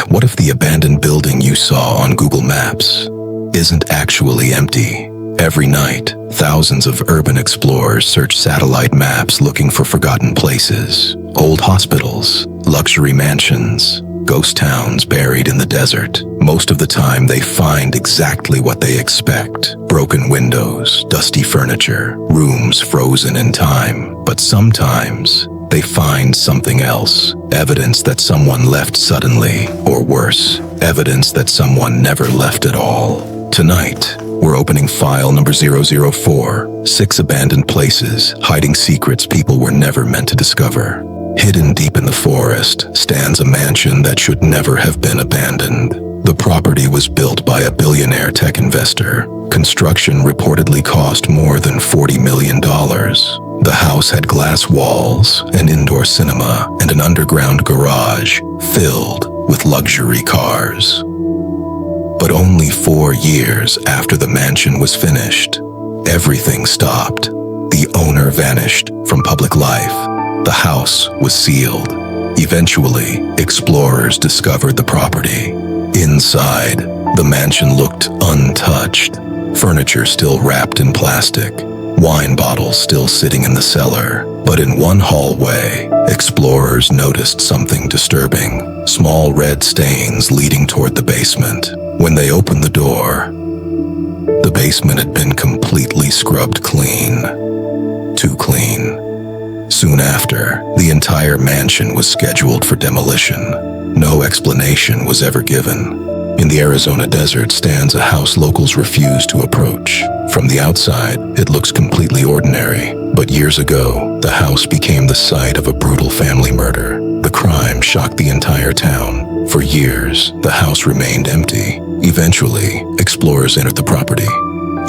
What if the abandoned building you saw on Google Maps isn't actually empty? Every night, thousands of urban explorers search satellite maps looking for forgotten places, old hospitals, luxury mansions, ghost towns buried in the desert. Most of the time, they find exactly what they expect: broken windows, dusty furniture, rooms frozen in time. But sometimes, they find something else. Evidence that someone left suddenly, or worse, evidence that someone never left at all. Tonight, we're opening file number 004, 6 abandoned places hiding secrets people were never meant to discover. Hidden deep in the forest stands a mansion that should never have been abandoned. The property was built by a billionaire tech investor. Construction reportedly cost more than $40 million. The house had glass walls, an indoor cinema, and an underground garage filled with luxury cars. But only 4 years after the mansion was finished, everything stopped. The owner vanished from public life. The house was sealed. Eventually, explorers discovered the property. Inside, the mansion looked untouched. Furniture still wrapped in plastic, wine bottles still sitting in the cellar. But in one hallway, explorers noticed something disturbing: small red stains leading toward the basement. When they opened the door, the basement had been completely scrubbed clean. Too clean. Soon after, the entire mansion was scheduled for demolition. No explanation was ever given. In the Arizona desert stands a house locals refuse to approach. From the outside, it looks completely ordinary. But years ago, the house became the site of a brutal family murder. The crime shocked the entire town. For years, the house remained empty. Eventually, explorers entered the property.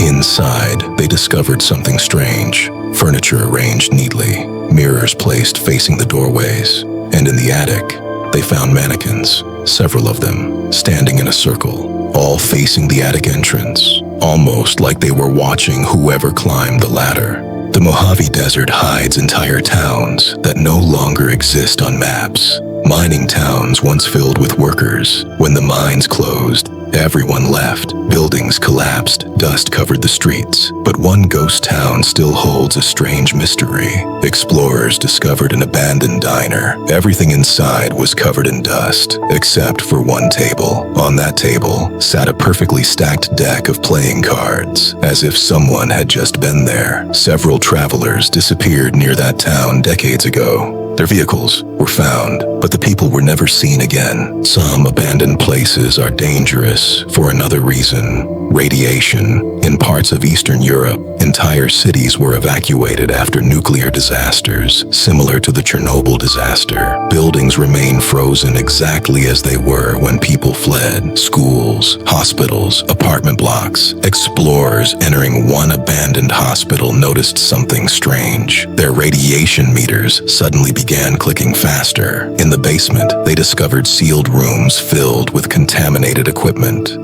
Inside, they discovered something strange. Furniture arranged neatly, mirrors placed facing the doorways, and in the attic, they found mannequins, several of them, standing in a circle, all facing the attic entrance, almost like they were watching whoever climbed the ladder. The Mojave Desert hides entire towns that no longer exist on maps. Mining towns once filled with workers. When the mines closed, everyone left. Buildings collapsed, dust covered the streets. But one ghost town still holds a strange mystery. Explorers discovered an abandoned diner. Everything inside was covered in dust, except for one table. On that table sat a perfectly stacked deck of playing cards, as if someone had just been there. Several travelers disappeared near that town decades ago. Their vehicles were found, but the people were never seen again. Some abandoned places are dangerous for another reason: radiation. In parts of Eastern Europe, entire cities were evacuated after nuclear disasters, similar to the Chernobyl disaster. Buildings remain frozen exactly as they were when people fled. Schools, hospitals, apartment blocks. Explorers entering one abandoned hospital noticed something strange. Their radiation meters suddenly began clicking faster. In the basement, they discovered sealed rooms filled with contaminated equipment.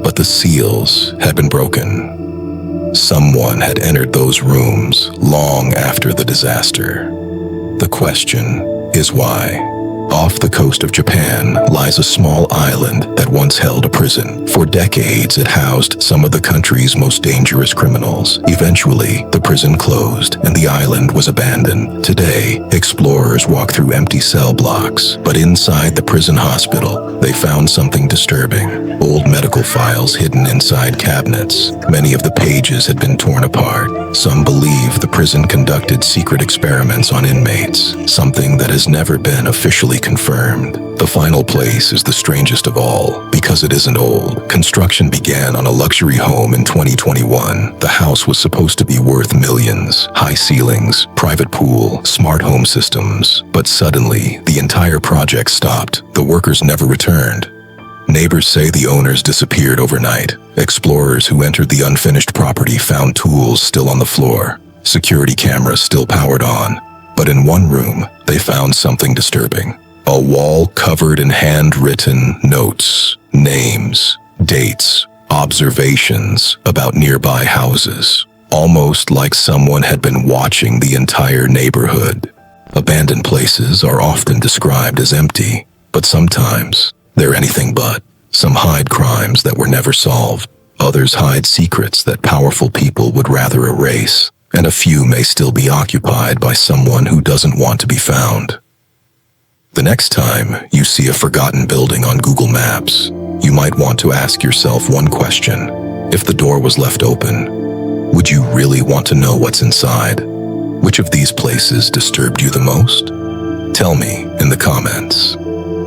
But the seals had been broken. Someone had entered those rooms long after the disaster. The question is why? Off the coast of Japan lies a small island that once held a prison. For decades, it housed some of the country's most dangerous criminals. Eventually, the prison closed and the island was abandoned. Today, explorers walk through empty cell blocks, but inside the prison hospital, they found something disturbing. Old medical files hidden inside cabinets. Many of the pages had been torn apart. Some believe the prison conducted secret experiments on inmates, something that has never been officially confirmed. The final place is the strangest of all because it isn't old. Construction began on a luxury home in 2021. The house was supposed to be worth millions. High ceilings, private pool, smart home systems. But suddenly, the entire project stopped. The workers never returned. Neighbors say the owners disappeared overnight. Explorers who entered the unfinished property found tools still on the floor, security cameras still powered on. But in one room, they found something disturbing. A wall covered in handwritten notes, names, dates, observations about nearby houses, almost like someone had been watching the entire neighborhood. Abandoned places are often described as empty, but sometimes They're anything but. Some hide crimes that were never solved. Others hide secrets that powerful people would rather erase. And a few may still be occupied by someone who doesn't want to be found. The next time you see a forgotten building on Google Maps, you might want to ask yourself one question. If the door was left open, would you really want to know what's inside? Which of these places disturbed you the most? Tell me in the comments.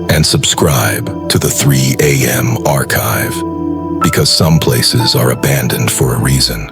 And subscribe to the 3 AM archive, because some places are abandoned for a reason.